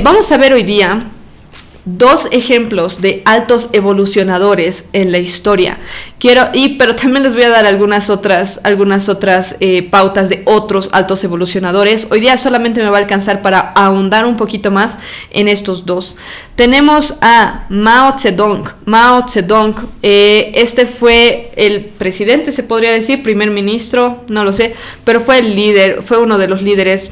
Vamos a ver hoy día dos ejemplos de altos evolucionadores en la historia. Pero también les voy a dar algunas otras pautas de otros altos evolucionadores. Hoy día solamente me va a alcanzar para ahondar un poquito más en estos dos. Tenemos a Mao Zedong. Mao Zedong, este fue el presidente, se podría decir, primer ministro, no lo sé, pero fue el líder, fue uno de los líderes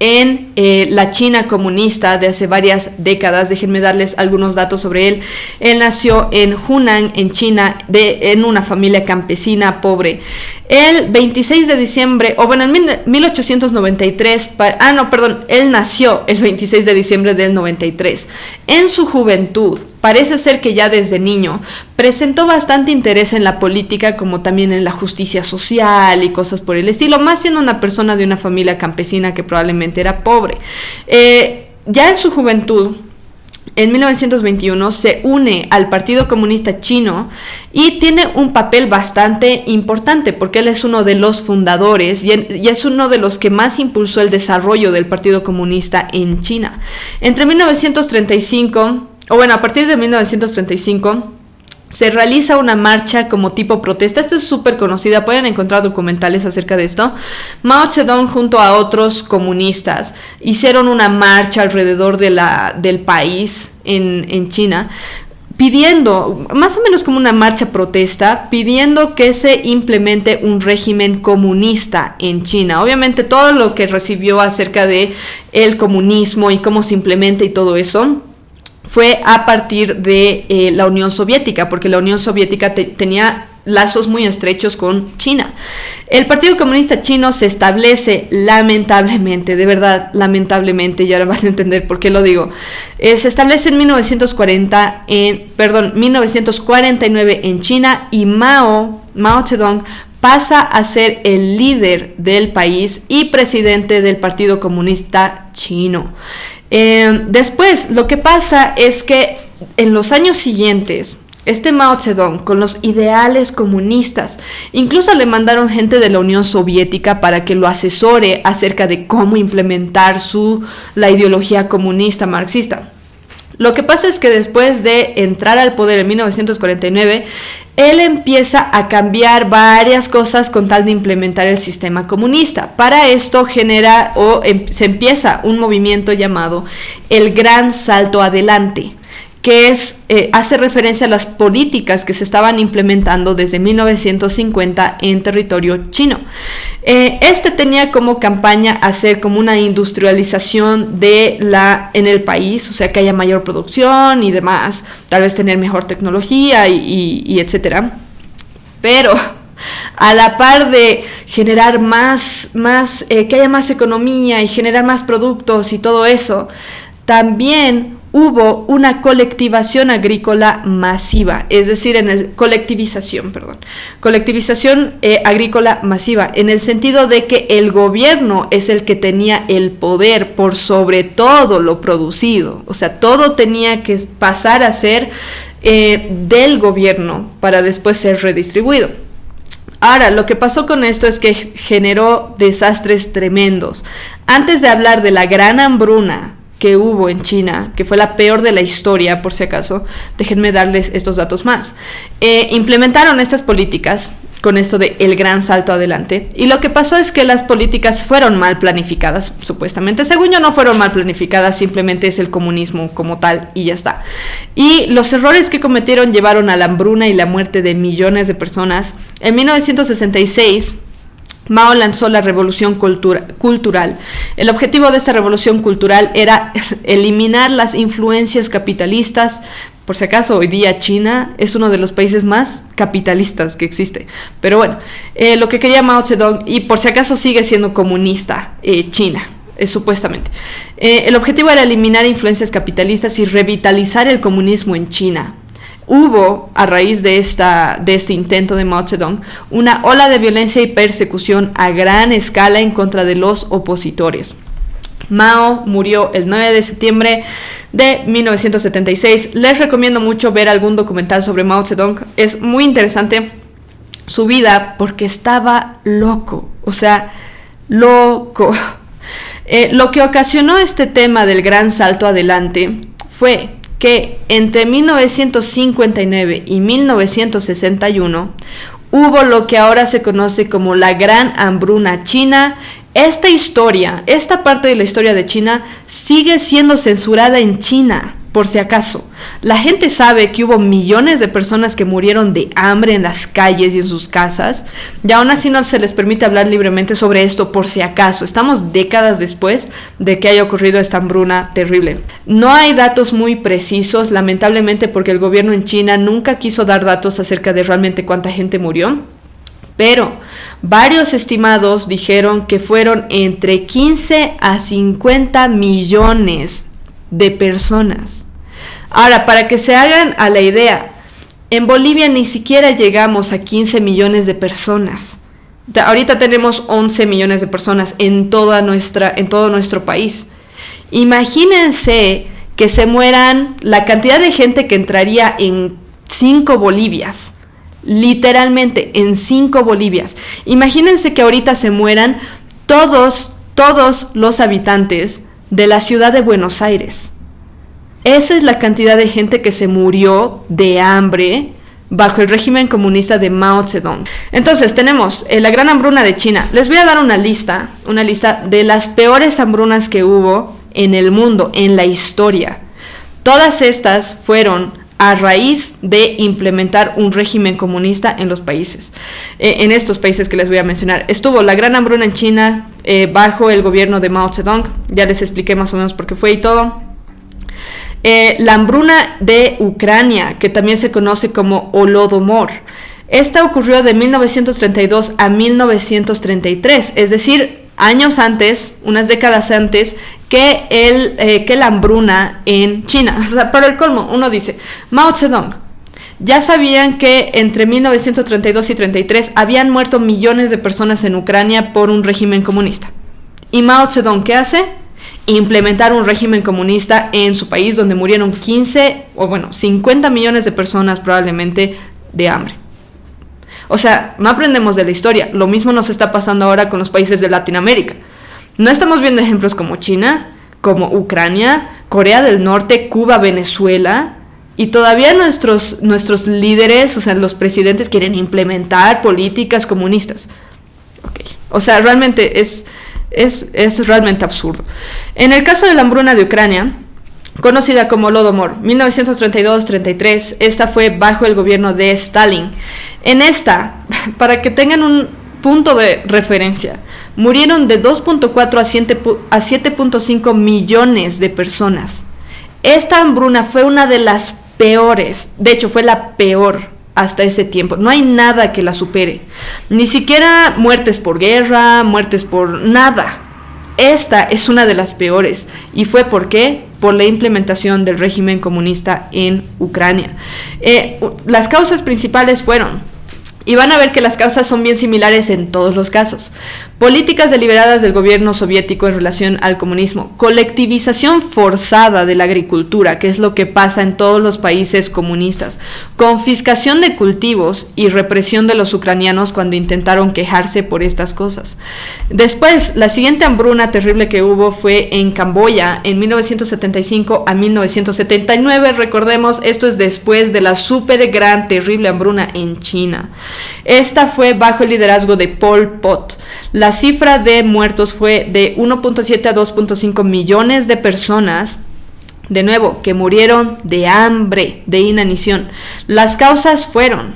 en la China comunista de hace varias décadas. Déjenme darles algunos datos sobre él. Él nació en Hunan, en China, en una familia campesina pobre. El 26 de diciembre, en 1893, él nació el 26 de diciembre del 93. En su juventud, parece ser que ya desde niño, presentó bastante interés en la política, como también en la justicia social y cosas por el estilo, más siendo una persona de una familia campesina que probablemente era pobre. Ya en su juventud, en 1921 se une al Partido Comunista Chino y tiene un papel bastante importante porque él es uno de los fundadores y es uno de los que más impulsó el desarrollo del Partido Comunista en China. A partir de 1935 se realiza una marcha como tipo protesta. Esto es súper conocida, pueden encontrar documentales acerca de esto. Mao Zedong junto a otros comunistas hicieron una marcha alrededor del país en China, pidiendo, más o menos como una marcha protesta, pidiendo que se implemente un régimen comunista en China. Obviamente todo lo que recibió acerca de el comunismo y cómo se implementa y todo eso fue a partir de la Unión Soviética, porque la Unión Soviética tenía lazos muy estrechos con China. El Partido Comunista Chino se establece lamentablemente, de verdad, lamentablemente, y ahora van a entender por qué lo digo. Se establece en 1949 en China y Mao Zedong pasa a ser el líder del país y presidente del Partido Comunista Chino. Después, lo que pasa es que en los años siguientes, este Mao Zedong, con los ideales comunistas, incluso le mandaron gente de la Unión Soviética para que lo asesore acerca de cómo implementar la ideología comunista marxista. Lo que pasa es que después de entrar al poder en 1949, él empieza a cambiar varias cosas con tal de implementar el sistema comunista. Para esto se empieza un movimiento llamado el Gran Salto Adelante, que hace referencia a las políticas que se estaban implementando desde 1950 en territorio chino. Este tenía como campaña hacer como una industrialización en el país, o sea, que haya mayor producción y demás, tal vez tener mejor tecnología y etcétera. Pero a la par de generar que haya más economía y generar más productos y todo eso, también hubo una colectivización agrícola masiva, es decir, colectivización agrícola masiva, en el sentido de que el gobierno es el que tenía el poder por sobre todo lo producido, o sea, todo tenía que pasar a ser del gobierno para después ser redistribuido. Ahora, lo que pasó con esto es que generó desastres tremendos. Antes de hablar de la gran hambruna que hubo en China, que fue la peor de la historia, por si acaso, déjenme darles estos datos más. Implementaron estas políticas con esto de el gran salto adelante, y lo que pasó es que las políticas fueron mal planificadas, supuestamente. Según yo, no fueron mal planificadas, simplemente es el comunismo como tal y ya está. Y los errores que cometieron llevaron a la hambruna y la muerte de millones de personas. En 1966, Mao lanzó la revolución cultural. El objetivo de esta revolución cultural era eliminar las influencias capitalistas. Por si acaso, hoy día China es uno de los países más capitalistas que existe. Pero bueno, lo que quería Mao Zedong, y por si acaso sigue siendo comunista China, supuestamente. El objetivo era eliminar influencias capitalistas y revitalizar el comunismo en China. Hubo, a raíz de este intento de Mao Zedong, una ola de violencia y persecución a gran escala en contra de los opositores. Mao murió el 9 de septiembre de 1976. Les recomiendo mucho ver algún documental sobre Mao Zedong. Es muy interesante su vida porque estaba loco, o sea, loco. Lo que ocasionó este tema del gran salto adelante fue que entre 1959 y 1961 hubo lo que ahora se conoce como la Gran Hambruna China. Esta parte de la historia de China sigue siendo censurada en China, por si acaso. La gente sabe que hubo millones de personas que murieron de hambre en las calles y en sus casas, y aún así no se les permite hablar libremente sobre esto, por si acaso. Estamos décadas después de que haya ocurrido esta hambruna terrible. No hay datos muy precisos, lamentablemente, porque el gobierno en China nunca quiso dar datos acerca de realmente cuánta gente murió. Pero varios estimados dijeron que fueron entre 15 a 50 millones de personas. Ahora, para que se hagan a la idea, en Bolivia ni siquiera llegamos a 15 millones de personas. Ahorita tenemos 11 millones de personas en todo nuestro país. Imagínense que se mueran la cantidad de gente que entraría en 5 Bolivias. Literalmente en 5 Bolivias. Imagínense que ahorita se mueran todos los habitantes de la ciudad de Buenos Aires. Esa es la cantidad de gente que se murió de hambre bajo el régimen comunista de Mao Zedong. Entonces tenemos la gran hambruna de China. Les voy a dar una lista de las peores hambrunas que hubo en el mundo, en la historia. Todas estas fueron a raíz de implementar un régimen comunista en los países, en estos países que les voy a mencionar. Estuvo la gran hambruna en China bajo el gobierno de Mao Zedong, ya les expliqué más o menos por qué fue y todo. La hambruna de Ucrania, que también se conoce como Holodomor. Esta ocurrió de 1932 a 1933, es decir, años antes, unas décadas antes, que la hambruna en China. O sea, para el colmo, uno dice, Mao Zedong, ya sabían que entre 1932 y 33 habían muerto millones de personas en Ucrania por un régimen comunista. ¿Y Mao Zedong qué hace? Implementar un régimen comunista en su país donde murieron 50 millones de personas probablemente de hambre. O sea, no aprendemos de la historia. Lo mismo nos está pasando ahora con los países de Latinoamérica. No estamos viendo ejemplos como China, como Ucrania, Corea del Norte, Cuba, Venezuela, y todavía nuestros líderes, o sea, los presidentes quieren implementar políticas comunistas. Okay. O sea, realmente es realmente absurdo. En el caso de la hambruna de Ucrania, conocida como Holodomor, 1932-33, esta fue bajo el gobierno de Stalin. En esta, para que tengan un punto de referencia, murieron de 2.4 a 7.5 millones de personas. Esta hambruna fue una de las peores, de hecho fue la peor hasta ese tiempo. No hay nada que la supere, ni siquiera muertes por guerra, muertes por nada. Esta es una de las peores. ¿Y fue por qué? Por la implementación del régimen comunista en Ucrania. Las causas principales fueron, y van a ver que las causas son bien similares en todos los casos: políticas deliberadas del gobierno soviético en relación al comunismo, colectivización forzada de la agricultura, que es lo que pasa en todos los países comunistas, confiscación de cultivos y represión de los ucranianos cuando intentaron quejarse por estas cosas. Después, la siguiente hambruna terrible que hubo fue en Camboya en 1975 a 1979. Recordemos, esto es después de la súper gran terrible hambruna en China. Esta fue bajo el liderazgo de Pol Pot. La cifra de muertos fue de 1.7 a 2.5 millones de personas, de nuevo, que murieron de hambre, de inanición. Las causas fueron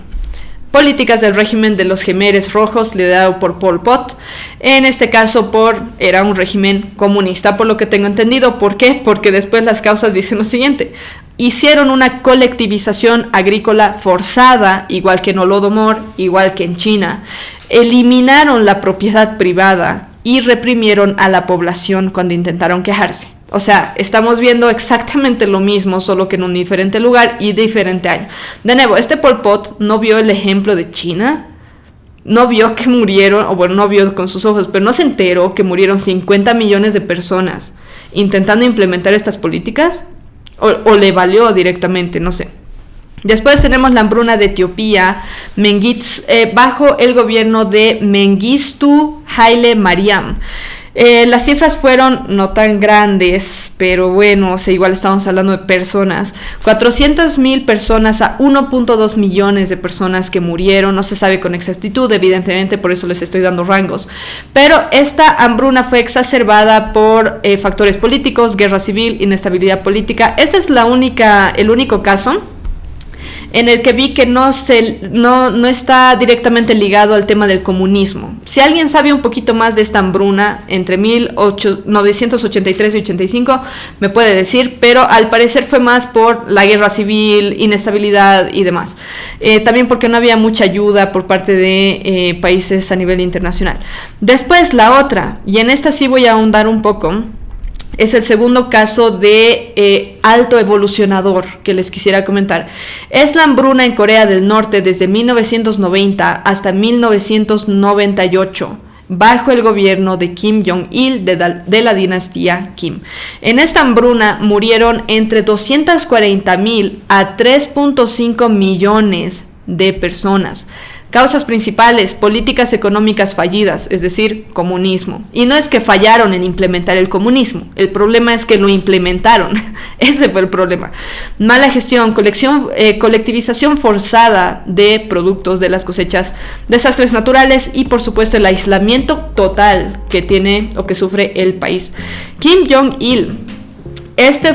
políticas del régimen de los Jemeres Rojos, liderado por Pol Pot. En este caso, era un régimen comunista, por lo que tengo entendido. ¿Por qué? Porque después las causas dicen lo siguiente: hicieron una colectivización agrícola forzada, igual que en Holodomor, igual que en China. Eliminaron la propiedad privada y reprimieron a la población cuando intentaron quejarse. O sea, estamos viendo exactamente lo mismo, solo que en un diferente lugar y diferente año. De nuevo, este Pol Pot no vio el ejemplo de China, no vio que murieron, o bueno, no vio con sus ojos, pero no se enteró que murieron 50 millones de personas intentando implementar estas políticas, o le valió directamente, no sé. Después tenemos la hambruna de Etiopía, bajo el gobierno de Mengistu Haile Mariam. Las cifras fueron no tan grandes, pero bueno, o sea, igual estamos hablando de personas. 400,000 personas a 1.2 millones de personas que murieron. No se sabe con exactitud, evidentemente, por eso les estoy dando rangos. Pero esta hambruna fue exacerbada por factores políticos, guerra civil, inestabilidad política. Este es el único caso en el que vi que no está directamente ligado al tema del comunismo. Si alguien sabe un poquito más de esta hambruna entre 1983 y 85, me puede decir, pero al parecer fue más por la guerra civil, inestabilidad y demás. También porque no había mucha ayuda por parte de países a nivel internacional. Después la otra, y en esta sí voy a ahondar un poco, es el segundo caso de alto evolucionador que les quisiera comentar. Es la hambruna en Corea del Norte desde 1990 hasta 1998, bajo el gobierno de Kim Jong-il de la dinastía Kim. En esta hambruna murieron entre 240,000 a 3.5 millones de personas. Causas principales: políticas económicas fallidas, es decir, comunismo. Y no es que fallaron en implementar el comunismo, el problema es que lo implementaron. Ese fue el problema. Mala gestión, colectivización forzada de productos de las cosechas, desastres naturales y por supuesto el aislamiento total que tiene o que sufre el país. Kim Jong-il, este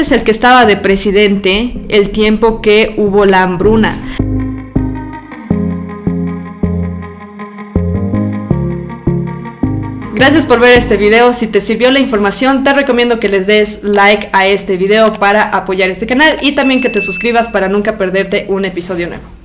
es el que estaba de presidente el tiempo que hubo la hambruna. Gracias por ver este video. Si te sirvió la información, te recomiendo que les des like a este video para apoyar este canal y también que te suscribas para nunca perderte un episodio nuevo.